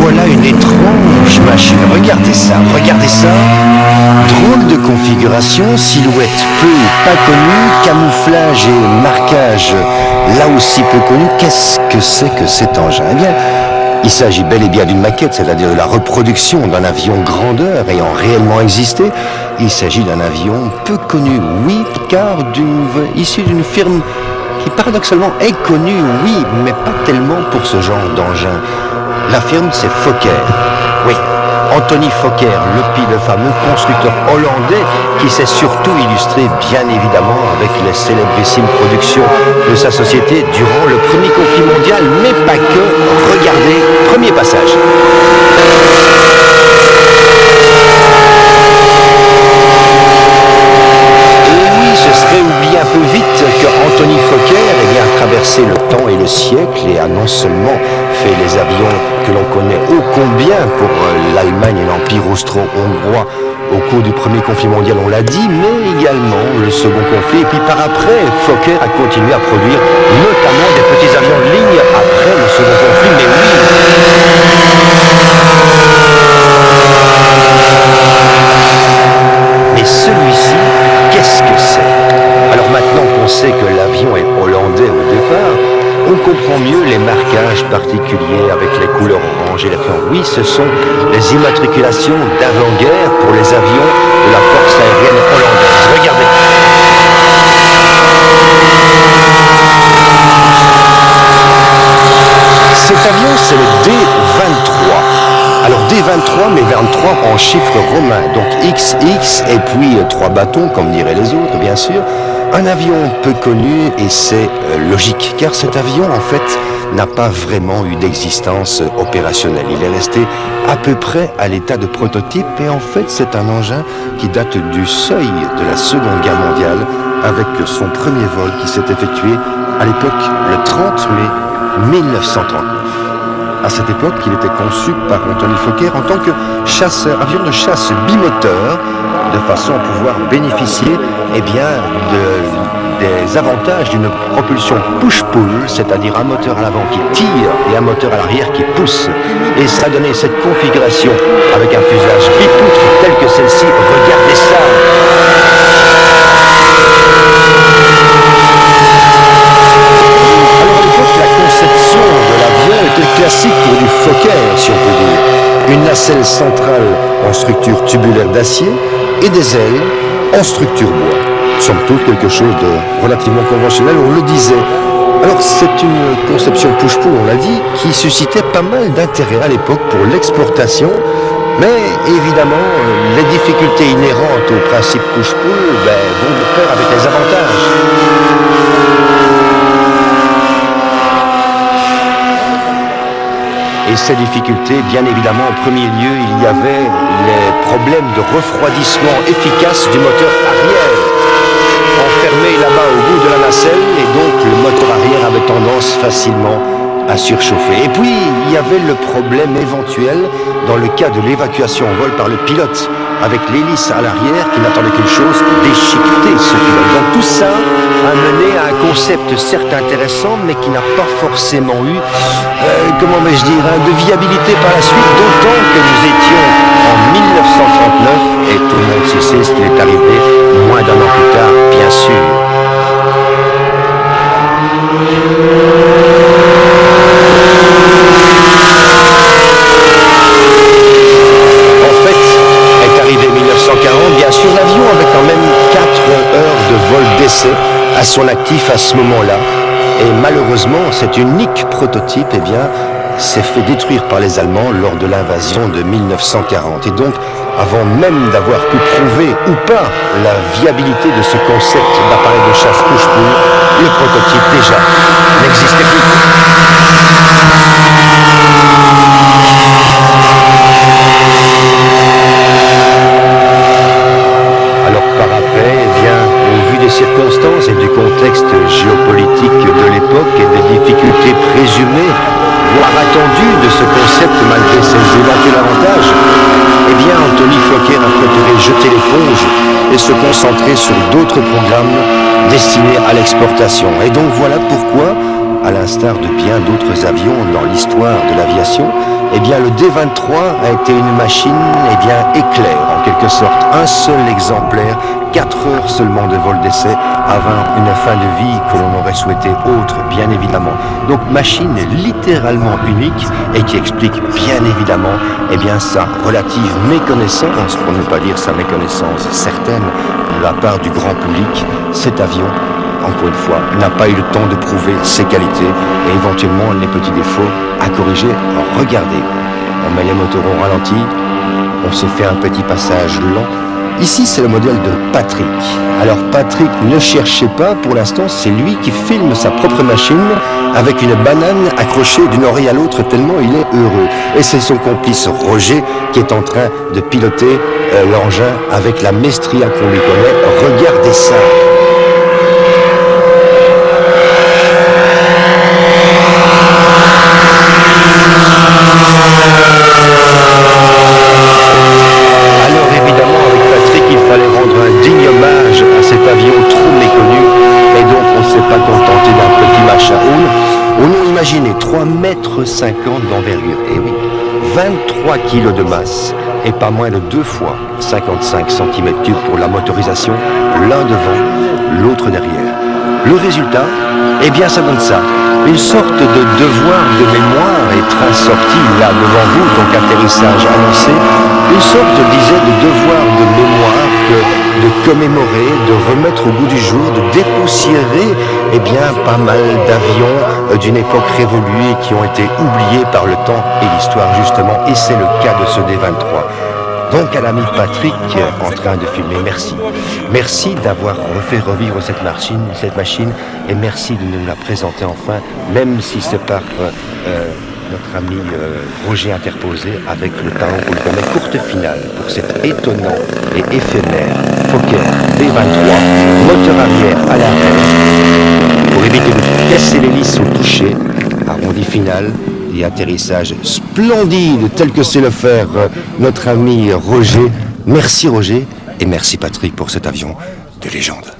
voilà une étrange machine. Regardez ça, regardez ça. Drôle de configuration, silhouette peu ou pas connue, camouflage et marquage là aussi peu connu. Qu'est-ce que c'est que cet engin? Eh bien, il s'agit bel et bien d'une maquette, c'est-à-dire de la reproduction d'un avion grandeur ayant réellement existé. Il s'agit d'un avion peu connu, oui, car issu d'une firme qui paradoxalement est connue, oui, mais pas tellement pour ce genre d'engin. La firme, c'est Fokker. Oui, Anthony Fokker, le fameux constructeur hollandais qui s'est surtout illustré, bien évidemment, avec les célébrissimes productions de sa société durant le premier conflit mondial, mais pas que. Regardez, premier passage. Un peu vite que Anthony Fokker a traversé le temps et le siècle et a non seulement fait les avions que l'on connaît ô combien pour l'Allemagne et l'Empire austro-hongrois au cours du premier conflit mondial, on l'a dit, mais également le second conflit. Et puis par après, Fokker a continué à produire notamment des petits avions de ligne après le second conflit, mais oui. Mais celui-ci, qu'est-ce que c'est? Alors maintenant qu'on sait que l'avion est hollandais au départ, on comprend mieux les marquages particuliers avec les couleurs orange et les crayons. Oui, ce sont les immatriculations d'avant-guerre pour les avions de la force aérienne hollandaise. Regardez. Cet avion, c'est le D-23. Alors D-23, mais 23 en chiffres romains, donc XX et puis 3 bâtons, comme diraient les autres, bien sûr. Un avion peu connu et c'est logique, car cet avion, en fait, n'a pas vraiment eu d'existence opérationnelle. Il est resté à peu près à l'état de prototype et en fait, c'est un engin qui date du seuil de la Seconde Guerre mondiale avec son premier vol qui s'est effectué à l'époque le 30 mai 1939. À cette époque, il était conçu par Anthony Fokker en tant que avion de chasse bimoteur, de façon à pouvoir bénéficier des avantages d'une propulsion push-pull, c'est-à-dire un moteur à l'avant qui tire et un moteur à l'arrière qui pousse. Et ça donnait cette configuration avec un fuselage bipoutre tel que celle-ci. Regardez ça! Classique pour du Fokker, si on peut dire. Une nacelle centrale en structure tubulaire d'acier et des ailes en structure bois. Somme toute quelque chose de relativement conventionnel, on le disait. Alors c'est une conception push-pull, on l'a dit, qui suscitait pas mal d'intérêt à l'époque pour l'exportation. Mais évidemment, les difficultés inhérentes au principe push-pull vont de pair avec les avantages. Et ces difficultés, bien évidemment, en premier lieu, il y avait les problèmes de refroidissement efficace du moteur arrière, enfermé là-bas au bout de la nacelle, et donc le moteur arrière avait tendance facilement à surchauffer. Et puis, il y avait le problème éventuel dans le cas de l'évacuation en vol par le pilote, avec l'hélice à l'arrière qui n'attendait qu'une chose, déchiqueter ce pilote. Donc tout ça a mené à un concept certes intéressant, mais qui n'a pas forcément eu, de viabilité par la suite, d'autant que nous étions en 1939, et tout le monde sait ce qui est arrivé moins d'un an plus tard, bien sûr. Bien sûr, l'avion avait quand même 4 heures de vol d'essai à son actif à ce moment-là. Et malheureusement, cet unique prototype, s'est fait détruire par les Allemands lors de l'invasion de 1940. Et donc, avant même d'avoir pu prouver ou pas la viabilité de ce concept d'appareil de chasse push-pull, le prototype déjà n'existait plus. Des circonstances et du contexte géopolitique de l'époque et des difficultés présumées, voire attendues de ce concept malgré ses éventuels avantages, Anthony Fokker a préféré jeter l'éponge et se concentrer sur d'autres programmes destinés à l'exportation. Et donc voilà pourquoi à l'instar de bien d'autres avions dans l'histoire de l'aviation, eh bien le D-23 a été une machine éclair en quelque sorte. Un seul exemplaire, 4 heures seulement de vol d'essai, avant une fin de vie que l'on aurait souhaité autre, bien évidemment. Donc machine littéralement unique et qui explique bien évidemment sa relative méconnaissance, pour ne pas dire sa méconnaissance certaine, de la part du grand public. Cet avion, encore une fois, n'a pas eu le temps de prouver ses qualités et éventuellement les petits défauts à corriger. Regardez, on met les moteurs au ralenti, on se fait un petit passage lent. Ici, c'est le modèle de Patrick. Alors Patrick, ne cherchez pas, pour l'instant, c'est lui qui filme sa propre machine avec une banane accrochée d'une oreille à l'autre tellement il est heureux. Et c'est son complice Roger qui est en train de piloter l'engin avec la maestria qu'on lui connaît. Regardez ça. Imaginez 3,50 m d'envergure, et oui, 23 kg de masse, et pas moins de 2 fois 55 cm3 pour la motorisation, l'un devant, l'autre derrière. Le résultat, ça donne ça. Une sorte de devoir de mémoire est assorti là devant vous, donc atterrissage annoncé. Une sorte, je disais, de devoir de mémoire de commémorer, de remettre au goût du jour, de dépoussiérer pas mal d'avions d'une époque révolue qui ont été oubliés par le temps et l'histoire justement, et c'est le cas de ce D-23. Donc à l'ami Patrick en train de filmer, merci. Merci d'avoir refait revivre cette machine et merci de nous la présenter enfin, même si c'est par notre ami Roger interposé avec le talent qu'on lui connaît. Courte finale pour cet étonnant et éphémère Fokker D-23, moteur arrière à l'arrière, pour éviter de casser l'hélice au toucher, arrondi final et atterrissage splendide tel que sait le faire notre ami Roger. Merci Roger et merci Patrick pour cet avion de légende.